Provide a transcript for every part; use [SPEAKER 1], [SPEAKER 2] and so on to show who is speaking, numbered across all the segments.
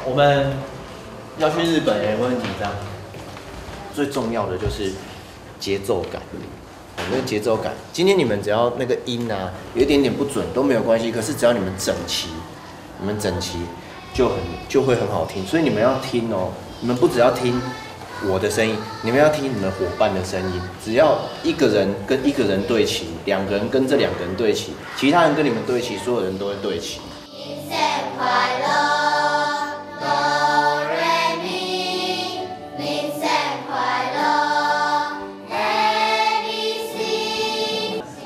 [SPEAKER 1] 我们要去日本也会很紧张，最重要的就是节奏感。那个节奏感，今天你们只要那个音啊有一点点不准都没有关系，可是只要你们整齐就会很好听。所以你们要听哦，你们不只要听我的声音，你们要听你们伙伴的声音。只要一个人跟一个人对齐，两个人跟这两个人对齐，其他人跟你们对齐，所有人都会对齐。
[SPEAKER 2] 新年快乐！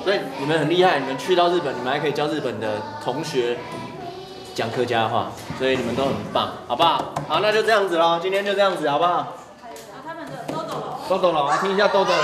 [SPEAKER 1] 所以你们很厉害，你们去到日本，你们还可以教日本的同学讲客家话，所以你们都很棒，好不好？好，那就这样子咯，今天就这样子，好不好？
[SPEAKER 2] 他们的豆豆龙，
[SPEAKER 1] 豆豆龙，来听一下豆豆龙。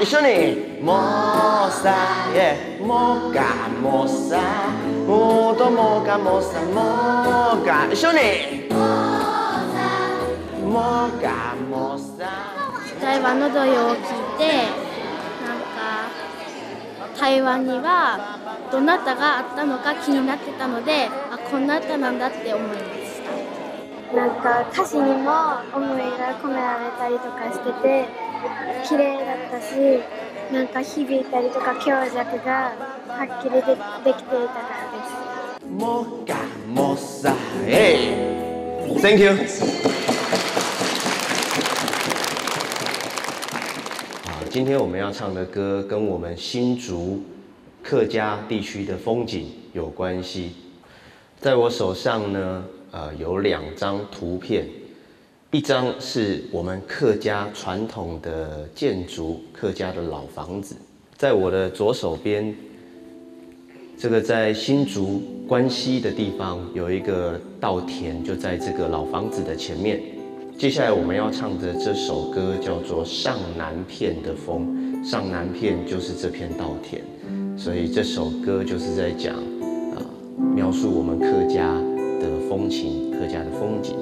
[SPEAKER 1] 一緒にもさえもがもさもともがもさもが一緒にもがもさ
[SPEAKER 3] 台湾の童謡を聞いてなんか台湾にはどなたがあったのか気になってたのでこんな歌なんだって思いました。なんか歌詞にも思いが込められたりとかしてて綺麗だったし、なんか響いたりとか強弱がはっきりできていたからです。
[SPEAKER 1] もがもさえ Thank you。今天我们要唱的歌跟我们新竹客家地区的风景有关系。在我手上呢，有2张图片。 一张是我们客家传统的建筑，客家的老房子，在我的左手边，这个在新竹关西的地方有一个稻田，就在这个老房子的前面。接下来我们要唱的这首歌叫做《上南片的风》，上南片就是这片稻田，所以这首歌就是在讲描述我们客家的风情，客家的风景。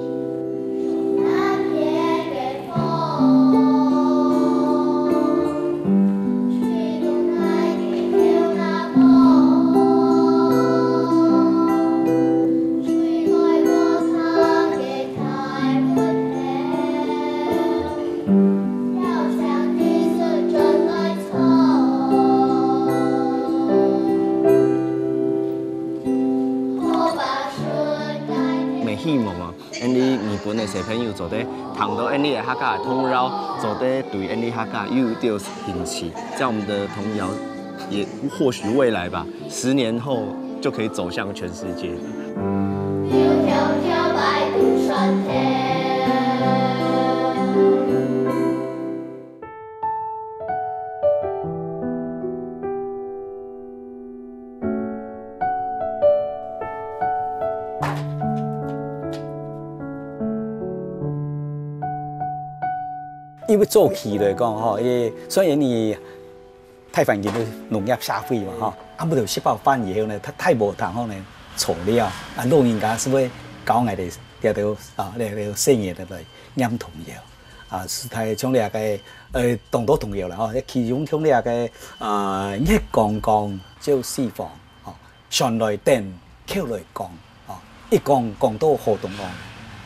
[SPEAKER 4] 希望哦，因你日本的小朋友做得谈到因你的客家童谣，做得对因你客家又有兴趣，这样我们的童谣也或许未来吧，10年后就可以走向全世界。
[SPEAKER 2] 百渡山天。
[SPEAKER 5] 因为早期来讲，吼，虽然你太环境的农业社会嘛，吼，啊，不就食饱饭以后呢，他太无通好呢，错了啊，老人家是要教我哋条细嘢的来念童谣啊，是太像那个当多童谣啦吼，其中像那个一讲讲就四方哦，上来等口来讲哦，一讲到河东岸，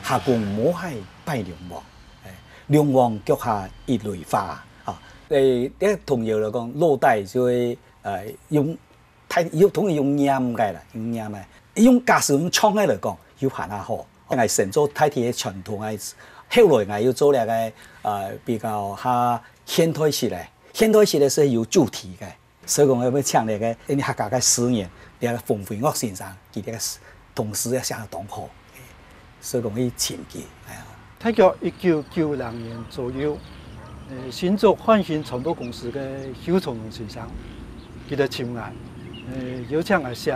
[SPEAKER 5] 下共摸海拜龙王，龙王脚下一蕊花啊，一童谣来讲，落袋就会用统用念嘅啦，用念嘅，用假使用唱嘅来讲，要行下好。我成做太体嘅传统嘅，後來我要做那個比較較現代式嘅，現代式嘅是有主題嘅，所以講要唱那個你客家嘅詩言，你個馮輝岳先生佢哋嘅同時要相當好，所以講要前記係啊。
[SPEAKER 6] 大概1992年左右，新竹煥興傳播公司嘅邱崇榮先生，佢哋簽案，有請我寫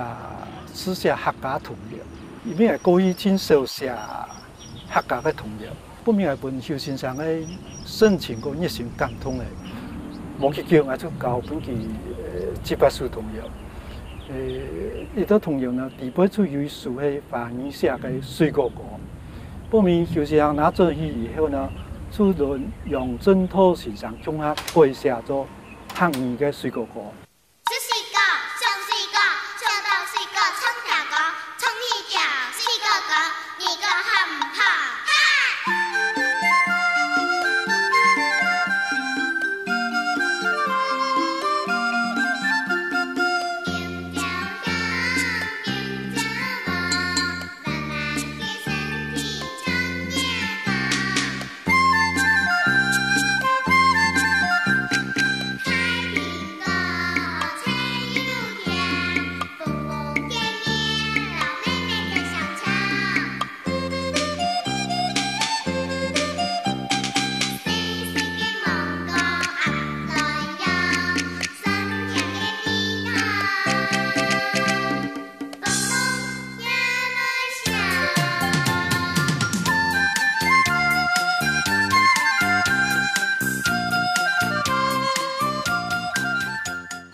[SPEAKER 6] 客家童謠。伊面係故意親手寫客家嘅童謠，不免係本邱先生嘅深情個熱情感動嘅，望佢叫我就教本佢700首童謠。呢套童謠呢，第八首有一首係華語寫嘅水果歌，不免邱先生拿咗去以後呢，就輪楊振濤先生將佢改寫咗客語嘅水果歌。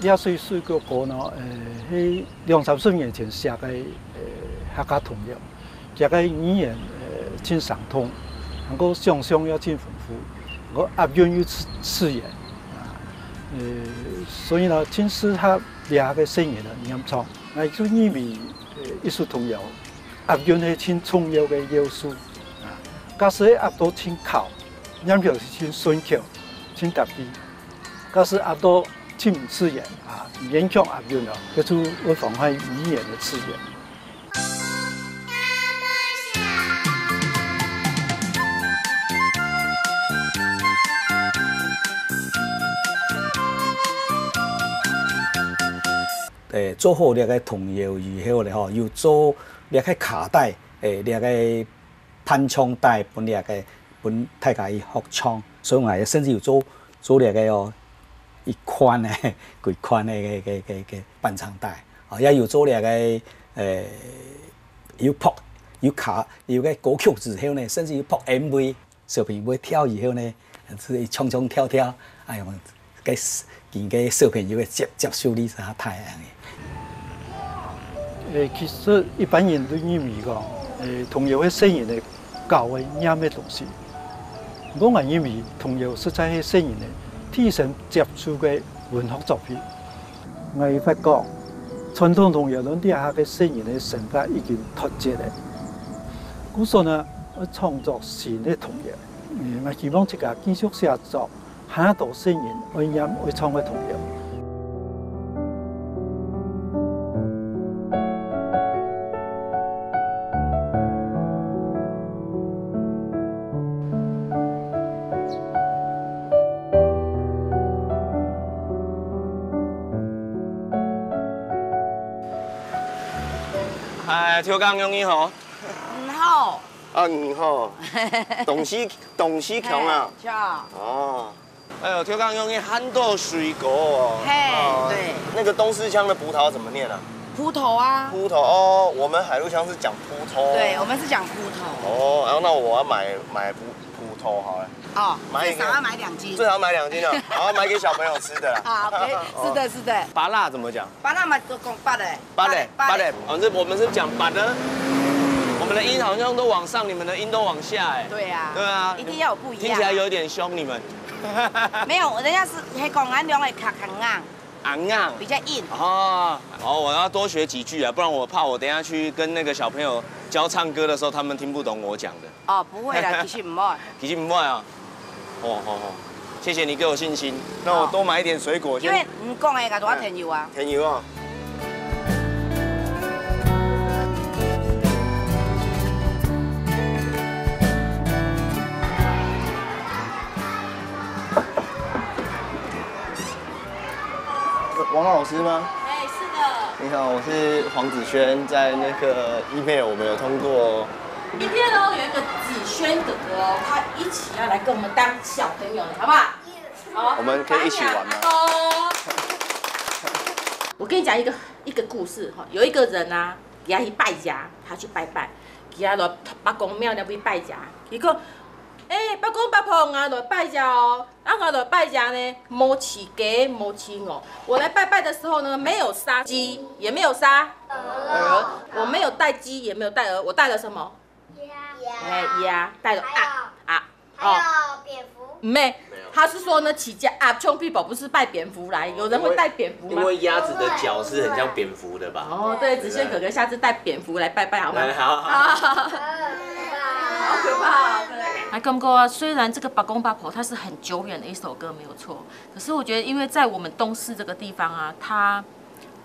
[SPEAKER 6] 呢水果歌呢，喺2、30年前寫嘅客家童謠，這個語言真相通，能夠想象又真豐富，能夠押韻又自然啊，所以呢，真適合兩個聲音呢念唱。那就因為一首童謠，押韻係真重要嘅要素啊，假使押到真口，念起來是真順口、真特別，假使押到真唔自然啊，勉強押韻啊，佢就會妨礙語言嘅自然。
[SPEAKER 5] 做好那個童謠以後咧，吼，又做那個卡帶，那個彈唱帶，本大家去學唱，所以我甚至要做那個哦。一寬嘅、幾寬嘅伴唱帶，啊，也要做那個要拍、要卡、要個歌曲之後呢，甚至要拍 MV， 小朋友跳以後呢，是唱唱跳跳，哎呀，見個小朋友嘅接受力是太樣嘅。
[SPEAKER 6] 其實一般人都認為講，童謠係聲音嚟教嘅啱嘅東西。我係認為童謠實在係聲音嚟。天生接觸嘅文學作品，我發覺傳統童謠裏底下嘅聲音嘅性格已經脫節咧。故所呢，我創作新嘅童謠，我希望自家繼續寫作下一道聲音愛音愛唱嘅童謠。
[SPEAKER 4] 跳江勇你好。
[SPEAKER 7] 好。
[SPEAKER 4] 啊，你好。董西强啊。哦。哎呦，跳江勇你很多水果哦。
[SPEAKER 7] 嘿，对。
[SPEAKER 4] 那个东势腔的葡萄怎么念啊？
[SPEAKER 7] 葡萄啊。
[SPEAKER 4] 葡萄哦，我们海陆腔是讲葡萄。
[SPEAKER 7] 对，我们是讲葡萄。
[SPEAKER 4] 哦，然后那我要买葡萄好了。
[SPEAKER 7] 哦，
[SPEAKER 4] 买
[SPEAKER 7] 至少要买2斤。
[SPEAKER 4] 最好买2斤哦，然后买给小朋友吃的啦。
[SPEAKER 7] 好，OK，是的，是的。
[SPEAKER 4] 拔辣怎么讲？
[SPEAKER 7] 巴那嘛都讲8的。
[SPEAKER 4] 拔的，哦，这我们是讲拔的。我们的音好像都往上，你们的音都往下，哎。
[SPEAKER 7] 对啊。
[SPEAKER 4] 对啊。
[SPEAKER 7] 一定要有不一样。
[SPEAKER 4] 听起来有点凶，你们。
[SPEAKER 7] 没有，人家是黑讲安良的卡很硬，
[SPEAKER 4] 硬，
[SPEAKER 7] 比较硬。
[SPEAKER 4] 哦，我要多学几句啊，不然我怕我等一下去跟那个小朋友教唱歌的时候，他们听不懂我讲的。
[SPEAKER 7] 哦，不会啦，其实唔会。
[SPEAKER 4] 其实唔会啊。好，谢谢你给我信心。那我多买一点水果。
[SPEAKER 7] 因为唔讲的，甲我添油啊。
[SPEAKER 4] 添油啊。王老师吗？
[SPEAKER 2] 哎，是的。
[SPEAKER 4] 你好，我是黄子轩，在那个 email 我们有通过。
[SPEAKER 2] 明天呢，有一个子轩哥哥哦，他一起要来跟我们当小朋友，好不好？好，
[SPEAKER 4] 我们可以一起玩吗？
[SPEAKER 2] 我跟你讲一个故事哈，有一个人啊，给他去拜家，他去拜拜，给他落北公庙那边拜家，伊讲。北公北婆啊，来拜家哦。我来拜家呢，没饲鸡，没饲鹅。我来拜拜的时候呢，没有杀鸡，也没有杀鹅。我没有带鸡，也没有带鹅，我带了什么？鸭，带了
[SPEAKER 8] 还有蝙蝠。
[SPEAKER 2] 没，他是说呢，起家穷people不是拜蝙蝠来，有人会带蝙蝠吗？
[SPEAKER 1] 因为鸭子的脚是很像蝙蝠的吧？
[SPEAKER 2] 哦，对，子轩哥哥下次带蝙蝠来拜拜好吗？
[SPEAKER 1] 好。
[SPEAKER 2] 好可怕！还感觉啊，虽然这个八公八婆它是很久远的一首歌没有错，可是我觉得，因为在我们东势这个地方啊，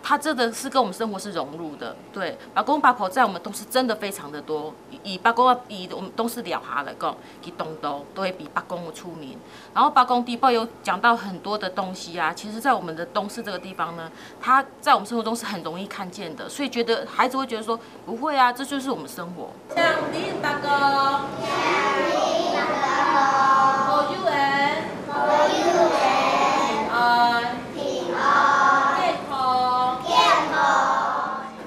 [SPEAKER 2] 它真的是跟我们生活是融入的。对，八公八婆在我们东势真的非常的多。以我们东势寮下来讲，以东都会比八公出名。然后八公地报有讲到很多的东西啊，其实在我们的东势这个地方呢，它在我们生活中是很容易看见的，所以觉得孩子会觉得说不会啊，这就是我们生活。像你八公，好有缘，平安，健康。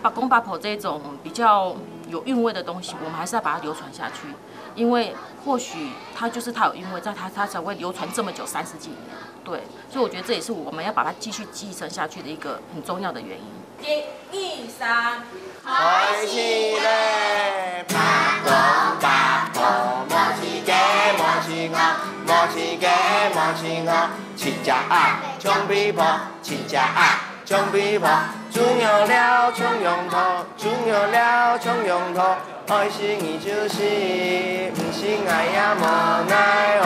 [SPEAKER 2] 八公八婆这种比较有韵味的东西，我们还是要把它流传下去，因为或许它就是它有韵味，在它才会流传这么久30几年。对，所以我觉得这也是我们要把它继续继承下去的一个很重要的原因。1、2、3，
[SPEAKER 4] 开起来，八公八婆，莫饲鸡，莫饲鹅，莫饲鸡，莫饲鹅，饲只鸭，冲比婆，饲只鸭，冲比婆，煮牛了冲羊头，煮牛了冲羊头，爱心伊就是，不是爱也无奈何。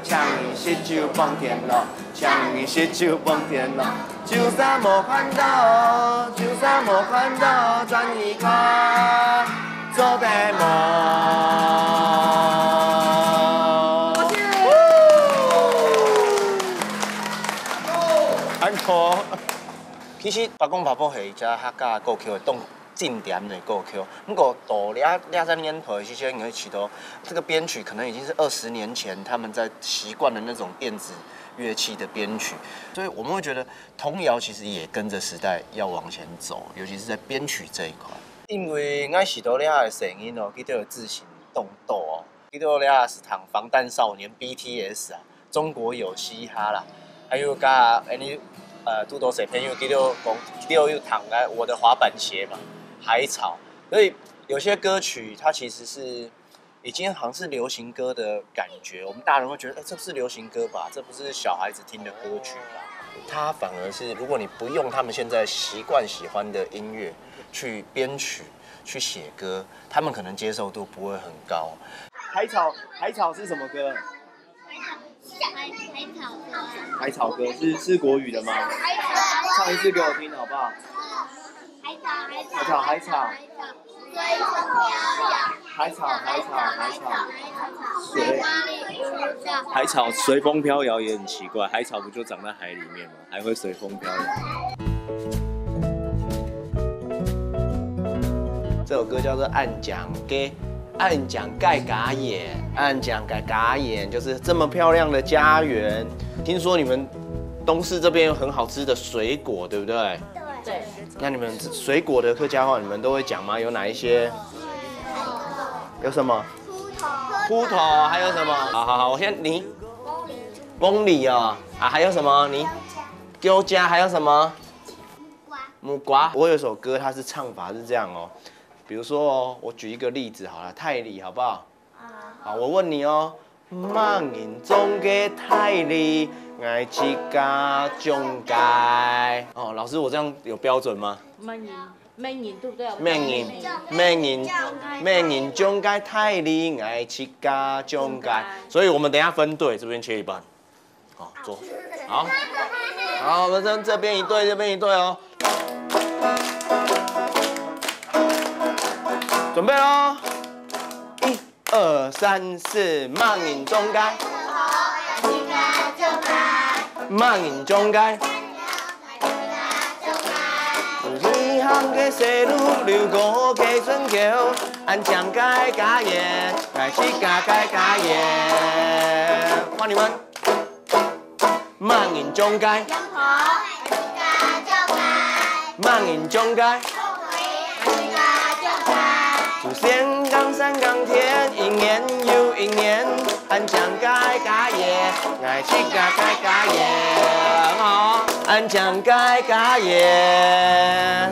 [SPEAKER 4] 抢伊食酒放天路，抢伊食酒放天路，就算无看到，就算无看到，转移看做地毛。安可。其实八公八婆是一只客家歌曲的经典的歌曲，不过到2、3年头，其实你会起头，这个编曲可能已经是20年前他们在习惯的那种电子乐器的编曲，所以我们会觉得童谣其实也跟着时代要往前走，尤其是在编曲这一块。因为我起头了的声音哦，记得自行动斗哦，记得了是唱防弹少年 BTS 啊，中国有嘻哈啦，还有加拄到小朋友记得有唱我的滑板鞋嘛。海草，所以有些歌曲它其实是已经好像是流行歌的感觉，我们大人会觉得，这不是流行歌吧？这不是小孩子听的歌曲吧？它反而是，如果你不用他们现在习惯喜欢的音乐去编曲、去写歌，他们可能接受度不会很高。海草是什么歌？海草歌是国语的吗？唱一次给我听好不好？海草，海草随风飘摇也很奇怪，海草不就长在海里面吗？还会随风飘摇。这首歌叫做《暗讲给》，暗讲盖嘎眼，暗讲盖嘎眼，就是这么漂亮的家园。听说你们东势这边有很好吃的水果，对不对？
[SPEAKER 2] 对。
[SPEAKER 4] 那你们水果的客家话，你们都会讲吗？有哪一些？有什么？
[SPEAKER 1] 秃头，还有什么？好，我先你。翁里哦，还有什么？你丢家还有什么？木瓜。我有首歌，它是唱法是这样哦，比如说哦，我举一个例子好了，泰里好不好？好，我问你哦，万人中嘅泰里，爱去家中介。哦，老师，我这样有标准吗？
[SPEAKER 2] 咩人对不对？
[SPEAKER 1] 咩人中介泰里，爱去家中介。所以我们等一下分队，这边切一半。好，坐。好，我们这边一队，这边一队哦。准备喽！1、2、3、4，万人中介。万人中介。二行嘅西路流过嘅春桥，安江街家业，爱去家业。换你们。万人中介，万人中介，祖先冈山冈田，一年又一年，安江街家业，爱去家业，好，安江街家业。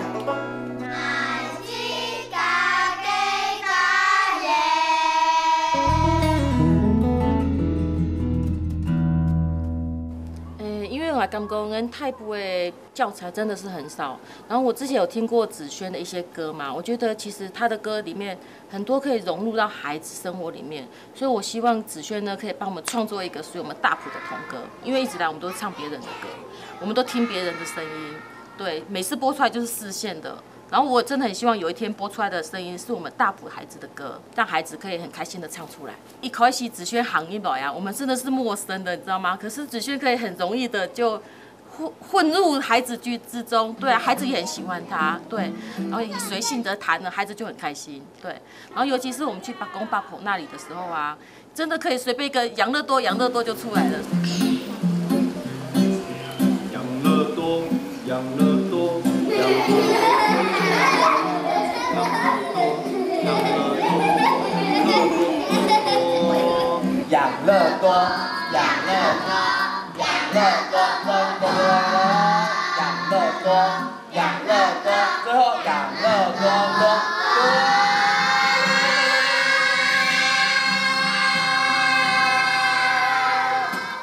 [SPEAKER 2] 感觉跟泰部的教材真的是很少。然后我之前有听过子轩的一些歌嘛，我觉得其实他的歌里面很多可以融入到孩子生活里面，所以我希望子轩呢可以帮我们创作一个属于我们大埔的童歌，因为一直来我们都是唱别人的歌，我们都听别人的声音，对，每次播出来就是视线的。然后我真的很希望有一天播出来的声音是我们大埔孩子的歌，让孩子可以很开心的唱出来。一开始子轩行一来啊，我们真的是陌生的，你知道吗？可是子轩可以很容易的就混入孩子之中，对啊，孩子也很喜欢他，对，然后也随性的弹了，孩子就很开心，对。然后尤其是我们去八公八婆那里的时候啊，真的可以随便一个养乐多就出来了。
[SPEAKER 9] 养乐多。最后养乐多。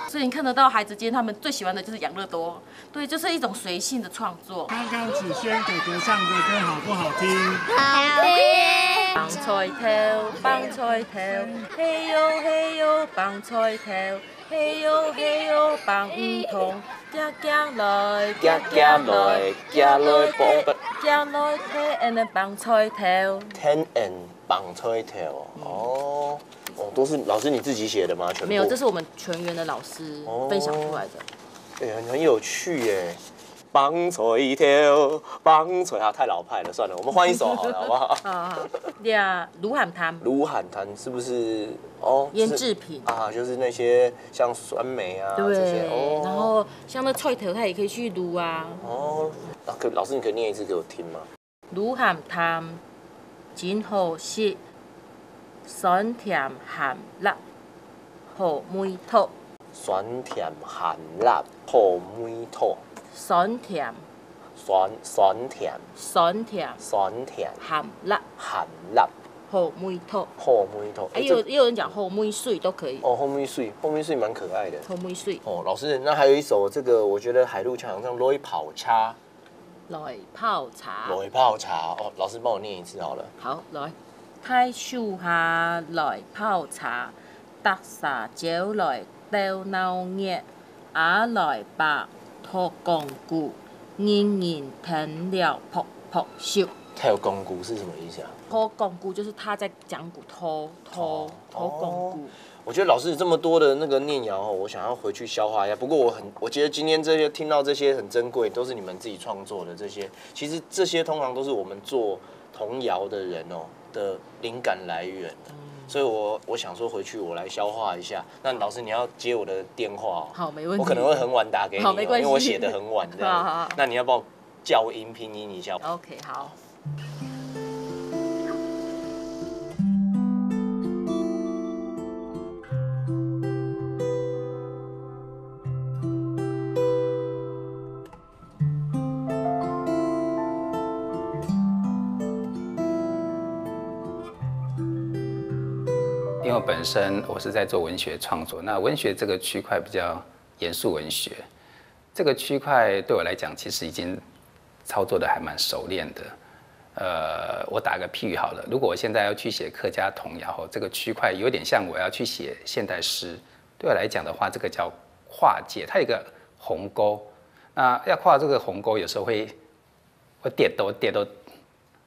[SPEAKER 2] 所以你看得到孩子间他们最喜欢的就是养乐多，对，就是一种随性的创作。
[SPEAKER 10] 刚刚子轩哥哥唱的歌好不好听？
[SPEAKER 3] 好听。
[SPEAKER 2] 棒菜头，嘿呦嘿呦棒菜头，嘿呦嘿呦棒唔同，行来天and 棒菜头。
[SPEAKER 1] 天 and 棒菜头哦。哦，都是老师你自己写的吗？全部
[SPEAKER 2] 没有，这是我们全员的老师分享出来的。
[SPEAKER 1] 对，很有趣耶。棒菜啊，太老派了，算了，我们换一首好了，好不好？
[SPEAKER 2] 好。呀，卤喊汤。
[SPEAKER 1] 卤喊汤是不是？哦，
[SPEAKER 2] 腌制品
[SPEAKER 1] 啊，就是那些像酸梅啊这些。
[SPEAKER 2] 哦。然后像那菜头，它也可以去卤啊。
[SPEAKER 1] 哦，老师你可以念一次给我听吗？
[SPEAKER 2] 卤喊汤，真好食。酸甜鹹辣，好梅土。
[SPEAKER 1] 酸甜鹹辣，好梅土。
[SPEAKER 2] 酸甜。鹹辣。好梅土。也有人讲好梅水都可以。
[SPEAKER 1] 哦，好梅水蛮可爱的。
[SPEAKER 2] 好梅水。
[SPEAKER 1] 哦，老师，那还有一首这个，我觉得海陆腔好像来泡茶。哦，老师帮我念一次好了。
[SPEAKER 2] 好，来。太樹下來泡茶，特茶酒來鬥鬧熱，阿來白拖公鼓，人人聽了噗噗笑。
[SPEAKER 1] 跳公鼓是什么意思啊？
[SPEAKER 2] 拖公鼓就是他在讲鼓，拖公鼓。
[SPEAKER 1] 我觉得老师这么多的那个念谣，我想要回去消化一下。不过我觉得今天这些听到这些很珍贵，都是你们自己创作的这些。其实这些通常都是我们做童谣的人的灵感来源，所以我想说回去我来消化一下。那老师你要接我的电话
[SPEAKER 2] 好，没问题。
[SPEAKER 1] 我可能会很晚打给你，
[SPEAKER 2] 好，没关系，
[SPEAKER 1] 因为我写的很晚这样。
[SPEAKER 2] 好。
[SPEAKER 1] 那你要帮我校音拼音一下。
[SPEAKER 2] OK， 好。
[SPEAKER 11] 因为本身我是在做文学创作，那文学这个区块比较严肃文学，这个区块对我来讲其实已经操作的还蛮熟练的。我打个譬喻好了，如果我现在要去写客家童谣，这个区块有点像我要去写现代诗，对我来讲的话，这个叫跨界，它有一个鸿沟。那要跨这个鸿沟，有时候会跌到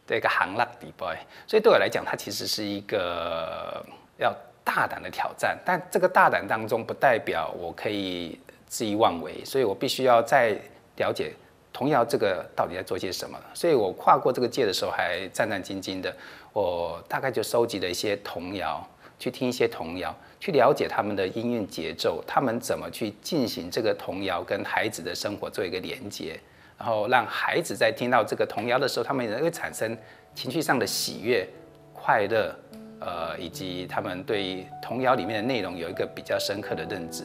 [SPEAKER 11] 这个行落底部，所以对我来讲，它其实是一个要大胆的挑战。但这个大胆当中，不代表我可以恣意妄为，所以我必须要再了解童谣这个到底在做些什么。所以我跨过这个界的时候，还战战兢兢的。我大概就收集了一些童谣，去听一些童谣，去了解他们的音韵节奏，他们怎么去进行这个童谣跟孩子的生活做一个连接。然后让孩子在听到这个童谣的时候，他们也会产生情绪上的喜悦、快乐，以及他们对童谣里面的内容有一个比较深刻的认知。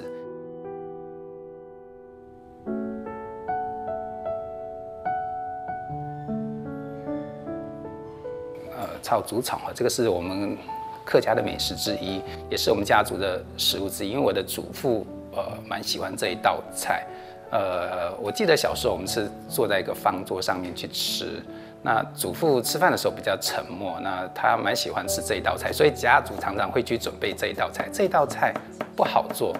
[SPEAKER 11] 炒竹草这个是我们客家的美食之一，也是我们家族的食物之一。因为我的祖父蛮喜欢这一道菜。我记得小时候我们是坐在一个方桌上面去吃，那祖父吃饭的时候比较沉默，那他蛮喜欢吃这一道菜，所以家族常常会去准备这一道菜。这一道菜不好做，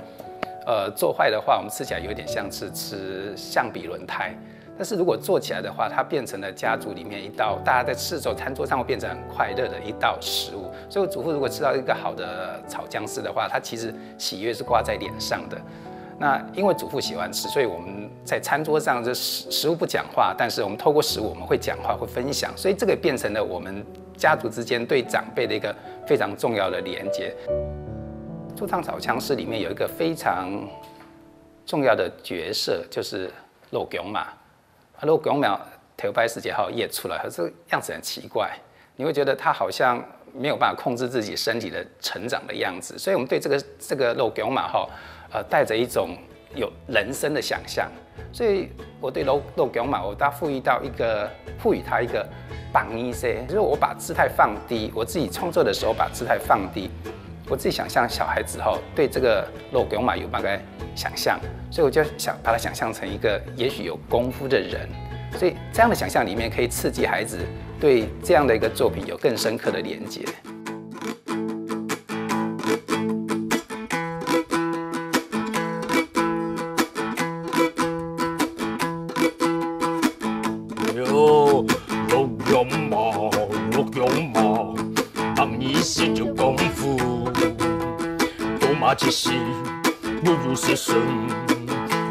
[SPEAKER 11] 做坏的话，我们吃起来有点像是吃象鼻轮胎。但是如果做起来的话，它变成了家族里面一道，大家在吃的时候，餐桌上会变成很快乐的一道食物。所以我祖父如果吃到一个好的炒姜丝的话，他其实喜悦是挂在脸上的。那因为祖父喜欢吃，所以我们在餐桌上这食物不讲话，但是我们透过食物我们会讲话，会分享，所以这个变成了我们家族之间对长辈的一个非常重要的连接。驻唱炒姜丝里面有一个非常重要的角色，就是老公嘛。老公嘛，头摆时间好夜出来，可是样子很奇怪，你会觉得他好像没有办法控制自己身体的成长的样子，所以我们对这个老公嘛带着一种有人生的想象，所以我对老公嘛，我赋予他一个绑一些，就是我把姿态放低，我自己创作的时候把姿态放低，我自己想象小孩子对这个老公嘛有大概想象，所以我就想把它想象成一个也许有功夫的人，所以这样的想象里面可以刺激孩子对这样的一个作品有更深刻的连接。
[SPEAKER 12] 一时如如是神，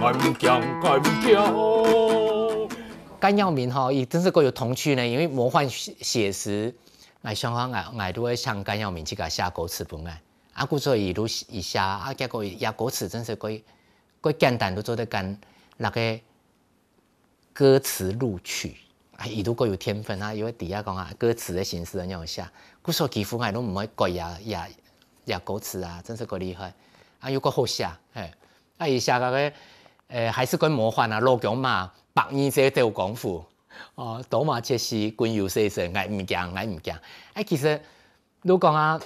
[SPEAKER 12] 我唔惊，我唔惊。
[SPEAKER 13] 甘耀明伊真是够有童趣呢，因为魔幻写实，相反都会像甘耀明这个写歌词本来，故所以伊写结果写歌词真是够简单，都做得跟那个歌词录取，伊都够有天分因为底下讲歌词的形式很有写，故所几乎都唔会改写歌词真是够厉害，又够好写，伊写个还是跟魔幻老公嘛，白衣者都有功夫，多嘛切是君有细神，爱唔惊，其实如讲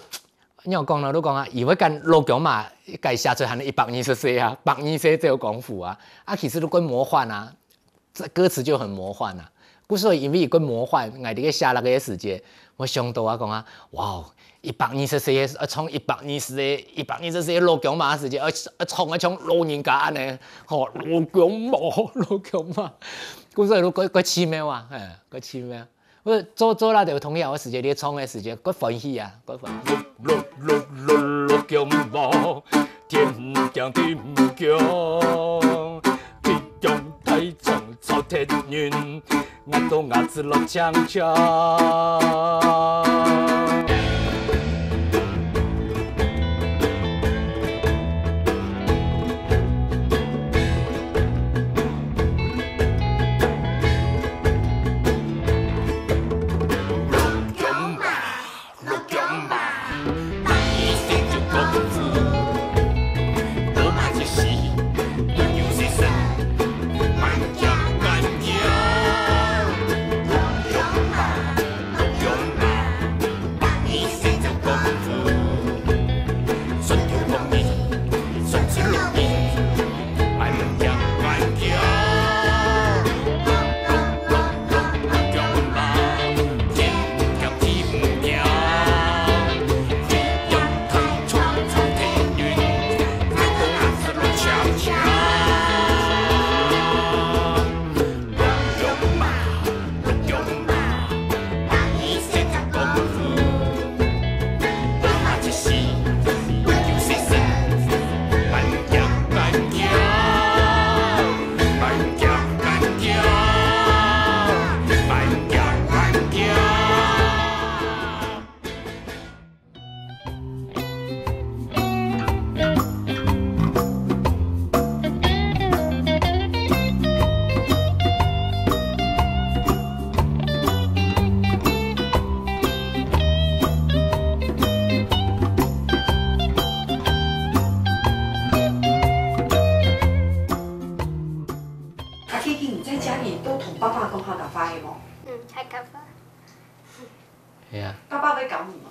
[SPEAKER 13] 你讲啦，如讲以为跟老公嘛，该写出含120岁白衣者都有功夫其实都跟魔幻这歌词就很魔幻故所以因为跟魔幻，爱伫个写那个时间，我想到讲哇，120岁从120岁老公嘛时间，从老人家安尼，老公嘛，故所以佮奇妙佮奇妙。我做那条童谣的时间，你创的时间，佮欢喜佮欢喜。老公嘛，天降地降，地降太重朝天云，俺都伢子落枪枪。
[SPEAKER 14] 客家话的无？
[SPEAKER 3] 客家话。
[SPEAKER 13] 系啊。
[SPEAKER 14] 爸爸要教你吗？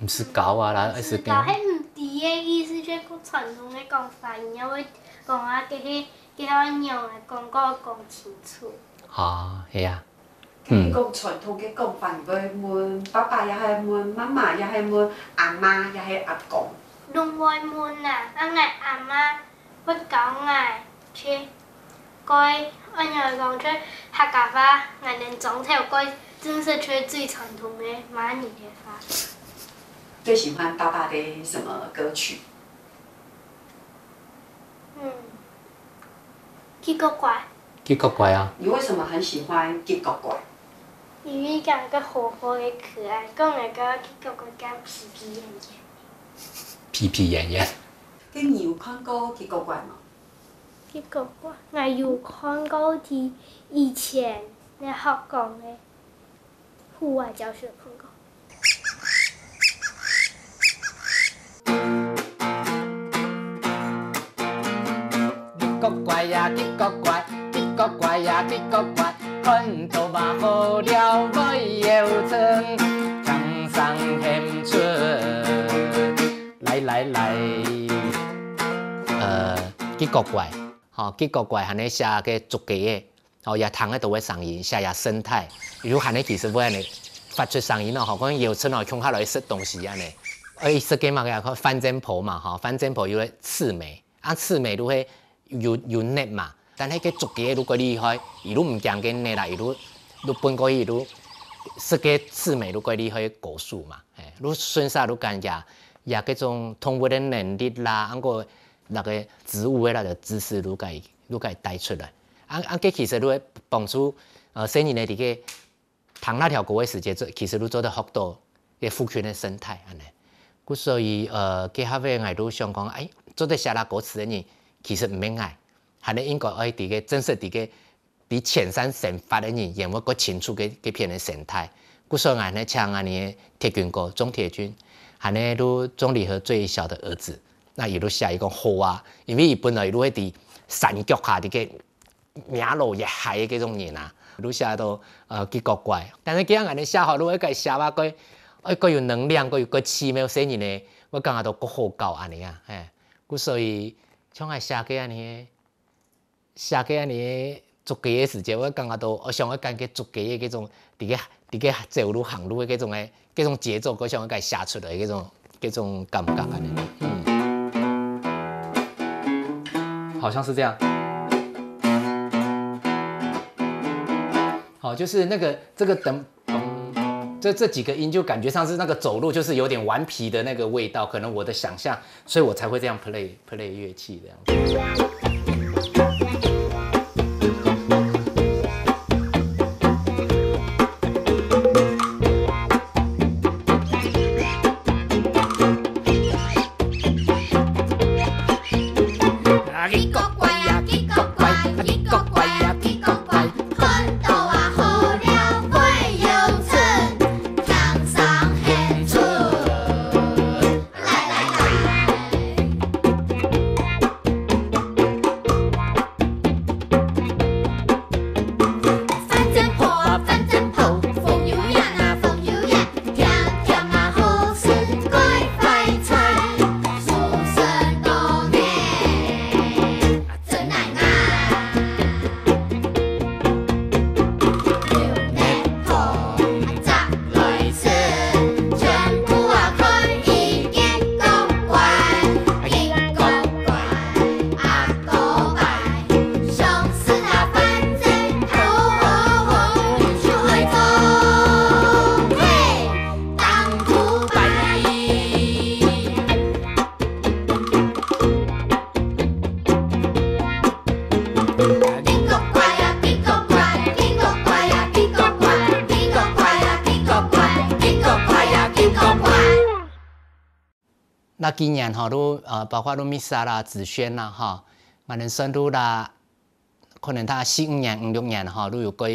[SPEAKER 13] 唔是教啊啦，是
[SPEAKER 3] 教。迄唔对嘅意思，即个传统嘅讲法，然后会讲啊，叫我娘来讲，讲清楚。
[SPEAKER 13] 哦，系啊。
[SPEAKER 14] 你讲传统嘅讲法，要问爸爸，也系问妈妈，也系问阿妈，也系阿公。
[SPEAKER 3] 拢会问啊，俺阿妈要教俺去改，俺娘讲出客家话，俺连总条改正是出最传统的马尼的话。
[SPEAKER 14] 最喜欢爸爸的什么歌曲？
[SPEAKER 3] 吉国怪。
[SPEAKER 13] 吉国怪啊！
[SPEAKER 14] 你为什么很喜欢吉国怪？
[SPEAKER 3] 因为感觉活泼的可爱，讲那个吉国怪跟皮皮演演。
[SPEAKER 13] 皮皮演演。
[SPEAKER 14] 你有看过吉国怪吗？
[SPEAKER 3] 吉国怪，我有看过以前那学讲的户外教学看过。
[SPEAKER 13] 吉国怪呀，吉国怪，吉国怪呀，吉国怪，看到嘛好了，尾又春，江上献出，来，吉国怪，吼，吉国怪，含你写个足家的，吼，也通个都会上音，写生态，如果含你其实会安尼发出声音咯，吼，讲又春哦，恐下来食东西安尼，食个嘛个翻针婆嘛，吼，翻针婆有个刺眉，刺眉都会。有捏嘛，但迄个足家如果厉害，伊如唔惊紧捏啦，伊如本过伊如设个刺眉如果厉害果树嘛，如顺啥如干也嗰种通话的能力啦，个那个植物的那个知识如该带出来，个其实如会帮助生年的这个糖那条果的时间其实如做得好多嘅复原的生态安尼，故所以结合嘅我都想讲，做得下拉果词的人。其实唔免爱，还你应该爱伫个真实伫个伫浅山神发的人，有冇个清楚嘅片的生态。故所以呢，像安尼铁军哥钟铁军，还呢都钟理和最小的儿子，那伊都写一个好啊，因为伊本来都会伫山脚下伫个名路热海的嗰种人啊，都写到吉国怪。但是今日安尼写好，如果个写话个有能量，个奇妙生人呢，我感觉到个好教安尼啊，故所以。像系写个安尼足家的时间，我感觉到我想要感觉足家的嗰种伫个走路行路的嗰种节奏，我想要写出来嗰种感觉安尼。好像是这样。好，就是这个等。这几个音就感觉上是那个走路，就是有点顽皮的那个味道，可能我的想象，所以我才会这样 play 乐器这样子。那今年哈都包括都米莎啦、子轩啦哈，我们深入啦，可能他4、5年、5、6年哈都有过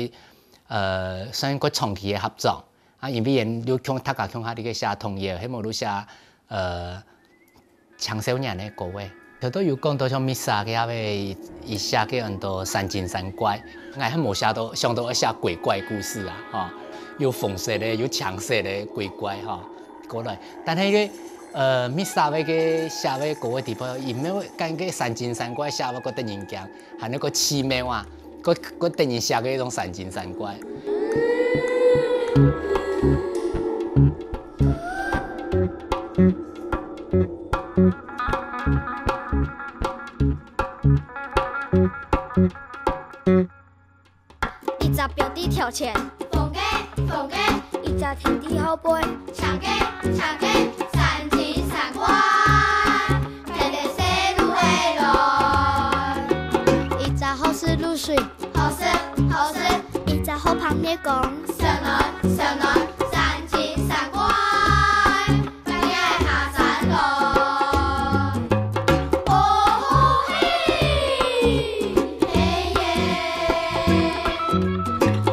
[SPEAKER 13] 算个长期的合作啊，因为人都向他哋嘅写同业，希望都写青少年的歌位，都有讲到像 Misa 嘅位，伊写嘅很多山精山怪，我还冇写到，上到写鬼怪故事啊，哈，有讽刺的，有强势的鬼怪哈，过来。但系个Misa 位嘅写位嗰个地方，伊没有讲个山精山怪写个突然间，还那个奇妙啊，个突然写嘅一种山精山怪。
[SPEAKER 3] 一只表弟跳前，
[SPEAKER 8] 逢鸡逢鸡，
[SPEAKER 3] 一只天地好飞，
[SPEAKER 8] 长鸡长鸡，山精山怪，天天西路下来。
[SPEAKER 3] 一只好事入水，
[SPEAKER 8] 好事好事，
[SPEAKER 3] 一只好旁边讲，
[SPEAKER 8] 上来上来，山精山怪，今日下山来。哦嘿嘿耶，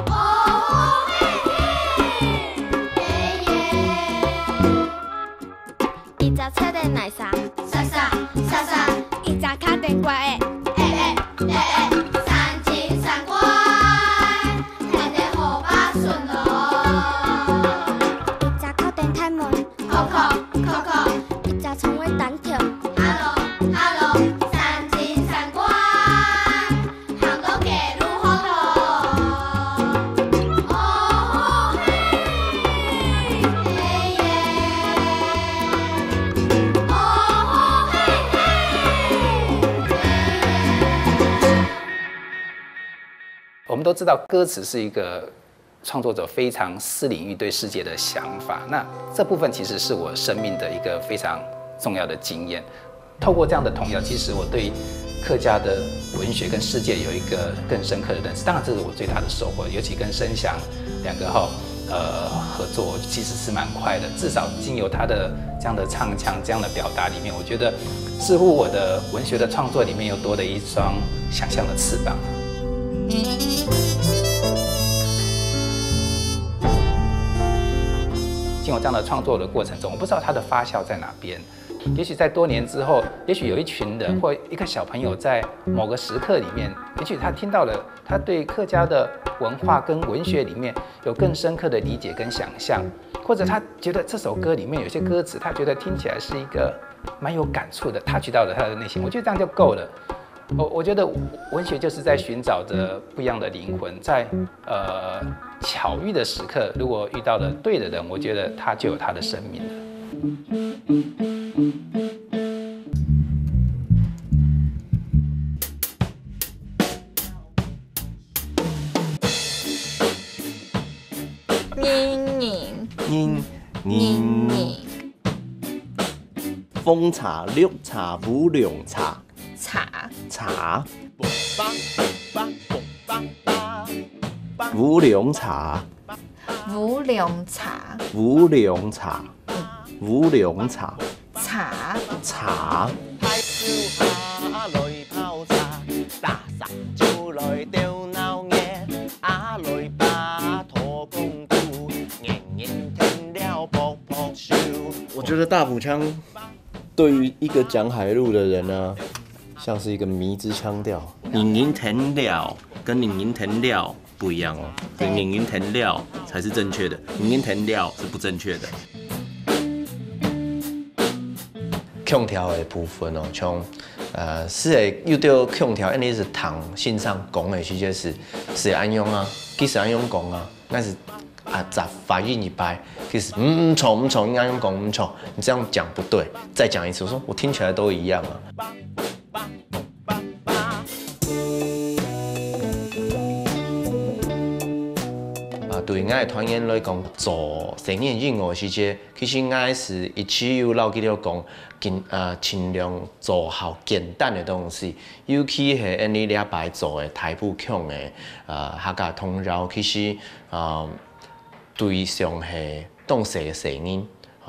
[SPEAKER 8] 哦嘿嘿耶。
[SPEAKER 3] 一只车的奶沙，
[SPEAKER 8] 沙沙沙沙，
[SPEAKER 3] 一只卡电怪的，
[SPEAKER 8] 山精山怪，天天好把顺路。
[SPEAKER 3] 一只靠电开门，
[SPEAKER 8] 扣扣扣扣，
[SPEAKER 3] 一只窗位单跳，
[SPEAKER 8] Hello Hello， 山精山怪，行到街路好路。哦嘿嘿耶，哦嘿嘿。
[SPEAKER 11] 我们都知道，歌词是一个创作者非常私领域对世界的想法。那这部分其实是我生命的一个非常重要的经验。透过这样的童谣，其实我对客家的文学跟世界有一个更深刻的认识。当然，这是我最大的收获。尤其跟声响两个合作，其实是蛮快的。至少经由他的这样的唱腔、这样的表达里面，我觉得似乎我的文学的创作里面又多了一双想象的翅膀。经过这样的创作的过程中，我不知道它的发酵在哪边。也许在多年之后，也许有一群人或一个小朋友在某个时刻里面，也许他听到了，他对客家的文化跟文学里面有更深刻的理解跟想象，或者他觉得这首歌里面有些歌词，他觉得听起来是一个蛮有感触的，他取到了他的内心，我觉得这样就够了。我觉得文学就是在寻找着不一样的灵魂，在巧遇的时刻，如果遇到了对的人，我觉得他就有他的生命了。
[SPEAKER 4] 风茶、绿茶、乌龙茶。茶，乌龙茶，
[SPEAKER 15] 乌龙茶，
[SPEAKER 4] 乌龙茶，乌龙茶，
[SPEAKER 15] 茶，
[SPEAKER 4] 茶。我觉得大埔腔对于一个讲海陆的人呢，像是一个迷之腔调。宁宁填料跟宁宁填料不一样哦，宁宁填料才是正确的，宁宁填料是不正确的。
[SPEAKER 1] 腔调的部分哦，像是会遇到腔调，因为是唐信上讲的，其实是安用啊，其实安用讲啊，那是杂发音一掰，其实唔错，应该用讲唔错，你这样讲不对，再讲一次，我说我听起来都一样啊。对我的团员来讲，做成年任务时节，其实我是一直有留记了讲，尽量做好简单的东西，尤其是因你礼拜做的台埔腔的客家童谣，其实对象是当时的成人，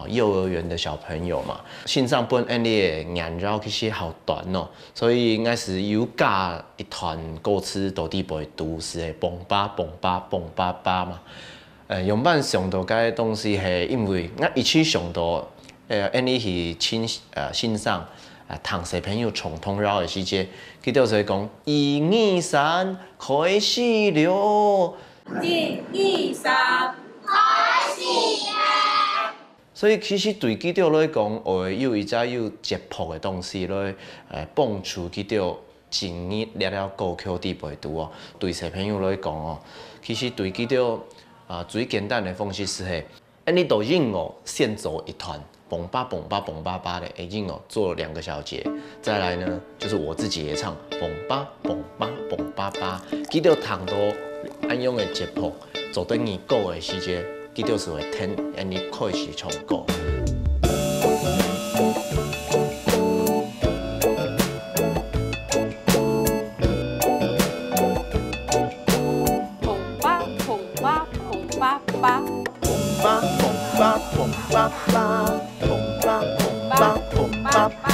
[SPEAKER 1] 幼儿园的小朋友嘛，线上本因你的言绕其实好短哦，所以应该是有加一团歌词到底不会读是的蹦吧蹦吧蹦吧吧嘛。用版上到个东西是因为我一起上到因你是线上唐小朋友唱童谣的时节，记得就会讲1、2、3开始了
[SPEAKER 8] 1、2、3开始了。
[SPEAKER 1] 所以其实对记者来讲，学的有伊才有节谱的东西来蹦出记者前日了高口地陪读哦。对小朋友来讲哦，其实对记者最简单的方式是嘿，你都音乐先走一团，蹦吧蹦吧蹦吧吧的音乐做2个小节，再来呢就是我自己也唱蹦吧蹦吧蹦吧吧，记者弹到按样的节谱，做等于歌的时节。记者是会听，你开始唱歌。
[SPEAKER 2] 蹦吧蹦吧蹦吧吧，
[SPEAKER 9] 蹦吧蹦吧蹦吧吧，蹦吧蹦吧蹦吧吧，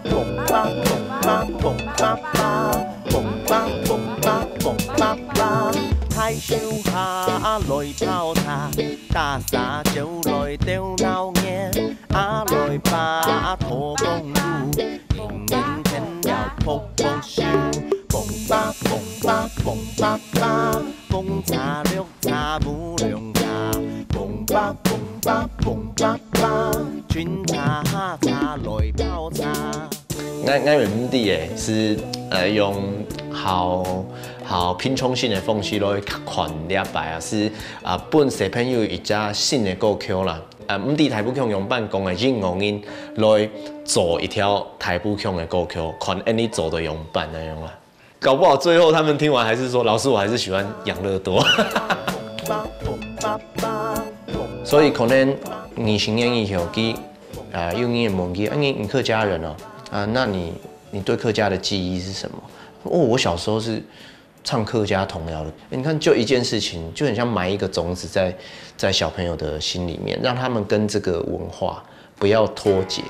[SPEAKER 9] 蹦吧蹦吧蹦吧吧，蹦吧蹦吧蹦吧吧。太小下来泡茶，大沙就来钓闹眼，来把土公路，迎迎天要扑扑笑，蹦吧蹦吧蹦吧吧，蹦茶绿茶无凉茶，蹦吧蹦吧蹦吧吧，春茶夏茶来泡茶。
[SPEAKER 1] 俺原地诶是用好拼充性的方式来看了白啊，是本小朋友一只新的歌曲啦。唔伫台北腔用办公的任何人来做一条台北腔的歌曲，看你做的用办那样啦。搞不好最后他们听完还是说，老师我还是喜欢养乐多。所以可能你成年以后去幼儿园问去，你客家人哦，那你对客家的记忆是什么？哦，我小时候是唱客家童谣的。你看，就一件事情，就很像埋一个种子在小朋友的心里面，让他们跟这个文化不要脱节。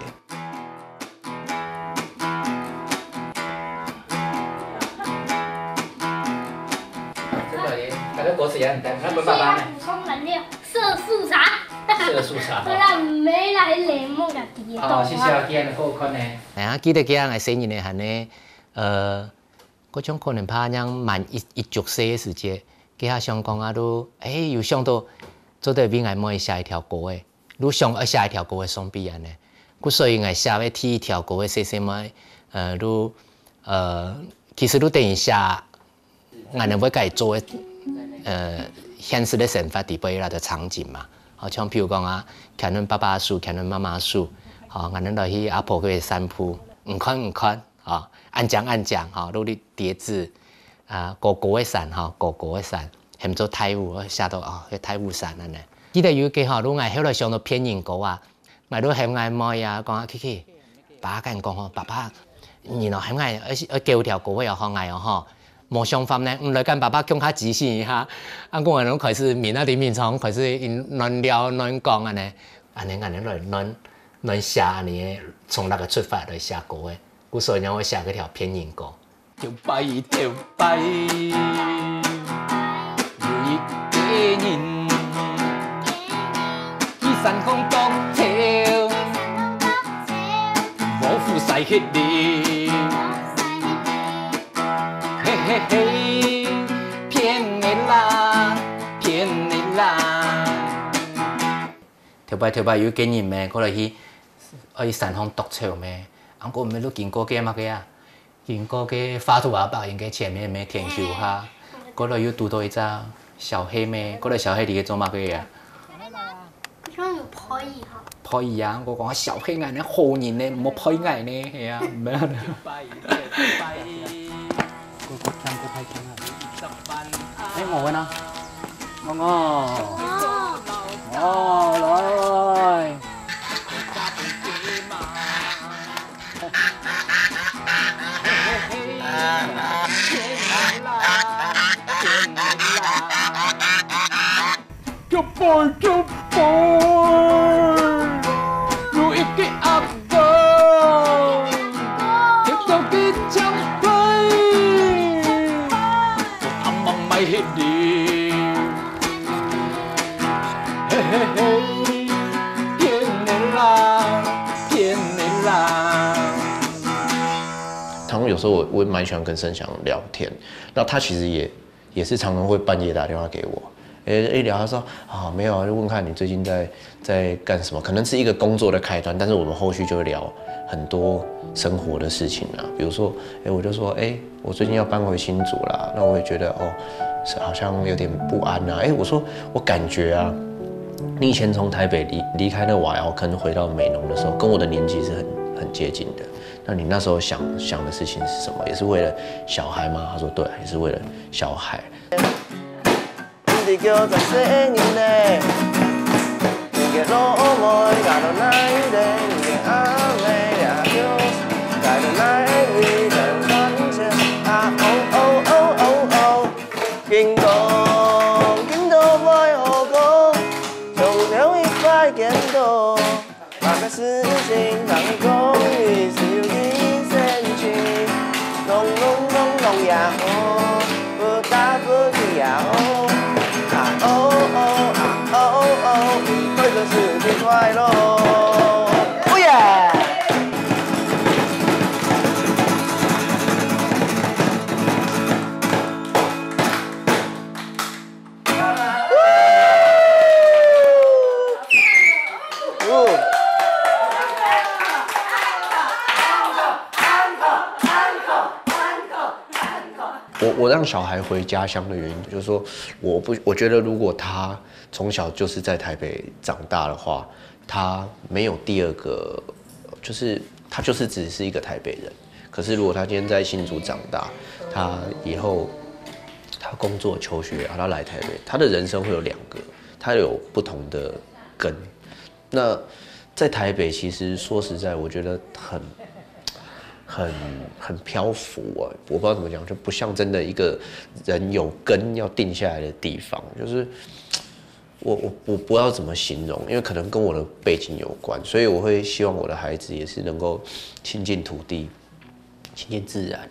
[SPEAKER 13] 大家果子也很淡，那不爸爸呢？
[SPEAKER 3] 补充能量，色素茶。
[SPEAKER 13] 色素茶。
[SPEAKER 3] 好啦，唔美啦，迄柠檬个甜。
[SPEAKER 13] 哦，谢谢啊，今日好看呢。哎呀，記得今日嘅生日呢，係呢，嗰種可能怕讓滿一足歲嘅時節，佢下想講啊，都有想到做對邊個買下一條歌嘅，如想下一條歌嘅雙臂啊呢，佢所以係下尾第一條歌嘅寫買，其實都等於下，我哋會計做現實嘅生活底背啦嘅場景嘛。好像譬如講啊，看恁爸爸樹，看恁媽媽樹，好，我哋落去阿婆嘅散步，唔寬，啊，按講，哈，攞啲碟子，哥哥嘅傘，哈，哥哥嘅傘，hem做泰舞，下到去泰舞傘啊呢。記得有幾號，如果後來上到偏音歌啊，我都hem愛買啊，講啊 Kiki， 爸跟講吼，爸爸，然後hem愛叫條歌又好愛哦，吼。冇想法呢，來跟爸爸講下即興一下，我哋開始面啊啲面廠開始亂聊亂講啊呢，安尼來亂寫安尼，從那個出發來寫歌嘅，故所以我寫嗰條偏音歌。跳擺，有一個人，去山空當跳，冇負曬血力。嘿嘿，騙你啦！跳擺有經驗咩？過來去山上讀書咩？俺個咪都見過嘅嘛嘅啊，見過嘅花圖阿伯應該前面咩天橋下，過來有讀到一隻小黑咩？過來小黑你做乜嘅啊？
[SPEAKER 3] 佢有破耳嚇。
[SPEAKER 13] 破耳啊！我講小黑眼咧好人咧，唔好破耳咧，係啊，唔係啊。我嘅呢？來。就背，如一個阿哥，跳到啲槍飛，阿媽咪起你，嘿嘿嘿，騙你啦，
[SPEAKER 1] 有时候我蛮喜欢跟盛祥聊天，那他其实也是常常会半夜打电话给我。一聊，他说啊没有啊，就问看你最近在干什么，可能是一个工作的开端，但是我们后续就会聊很多生活的事情啊，比如说，我就说，我最近要搬回新竹啦，那我会觉得好像有点不安啊，我说我感觉啊，你以前从台北离开那瓦窑坑回到美浓的时候，跟我的年纪是很接近的，那你那时候想的事情是什么？也是为了小孩吗？他说对，也是为了小孩。叫10世年嘞，你嘅老妹搞到哪一代，你嘅阿妹呀就搞到哪一位在传承啊哦，京都vai好讲，重了一块剑道，把个事情当公益是有一身情，弄呀哦，不打不离呀哦。你快乐是天快乐，哦耶！我让小孩回家乡的原因，就是说，我觉得如果他从小就是在台北长大的话，他没有第二个，就是他就是只是一个台北人。可是如果他今天在新竹长大，他以后他工作求学，他来台北，他的人生会有2个，他有不同的根。那在台北，其实说实在，我觉得很漂浮啊，我不知道怎么讲，就不像真的一个人有根要定下来的地方，就是我不知道怎么形容，因为可能跟我的背景有关，所以我会希望我的孩子也是能够亲近土地、亲近自然，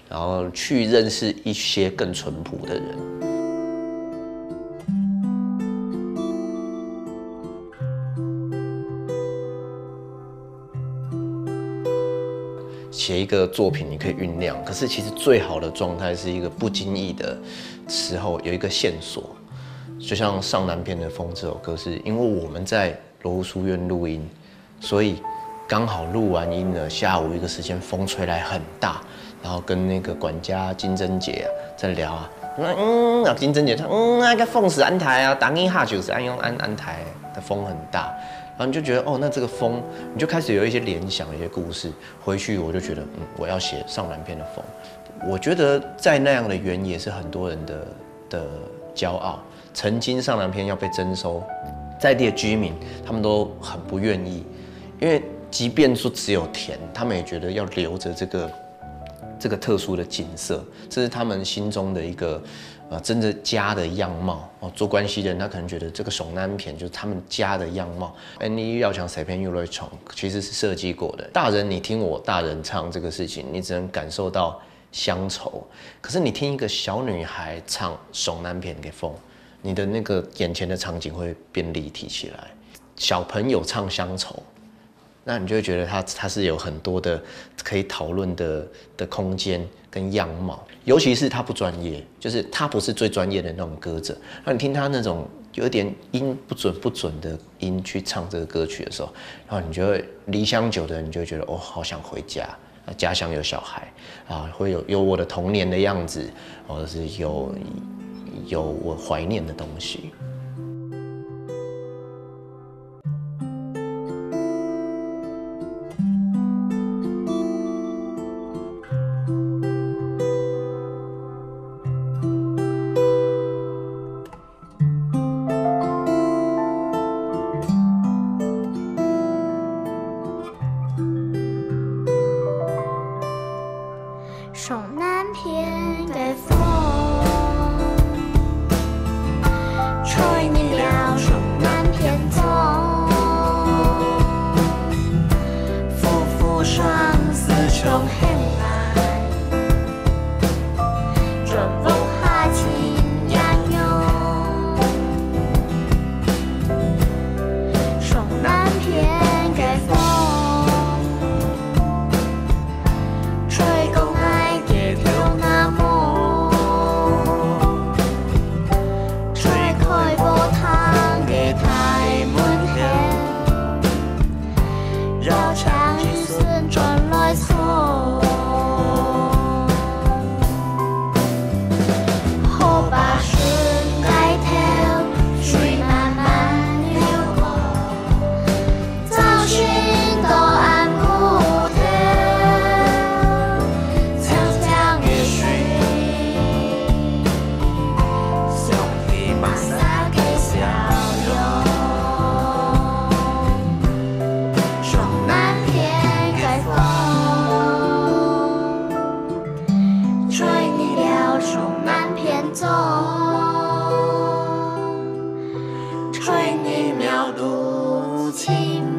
[SPEAKER 1] 然后去认识一些更淳朴的人。写一个作品，你可以酝酿，可是其实最好的状态是一个不经意的时候有一个线索，就像《上南片的风》这首歌，是因为我们在罗湖书院录音，所以刚好录完音了，下午一个时间风吹来很大，然后跟那个管家金珍姐在聊啊，金珍姐她那个风是安台啊，当一下就是安用安台的风很大。然后你就觉得那这个风，你就开始有一些联想，一些故事。回去我就觉得，我要写上南片的风。我觉得在那样的原野是很多人的骄傲。曾经上南片要被征收，在地的居民他们都很不愿意，因为即便说只有田，他们也觉得要留着这个特殊的景色，这是他们心中的一个。真的家的样貌做关系人，他可能觉得这个上南片就是他们家的样貌。你要讲谁片又来宠，其实是设计过的。大人，你听我大人唱这个事情，你只能感受到乡愁。可是你听一个小女孩唱上南片给风，你的那个眼前的场景会变立体起来。小朋友唱乡愁，那你就会觉得他是有很多的可以讨论的空间跟样貌，尤其是他不专业，就是他不是最专业的那种歌者，那你听他那种有点音不准的音去唱这个歌曲的时候，然后你就会离乡久的人，你就会觉得好想回家，家乡有小孩啊，会有我的童年的样子，或者是有我怀念的东西。
[SPEAKER 8] 上南片的风，吹
[SPEAKER 9] 吹你妙肚情。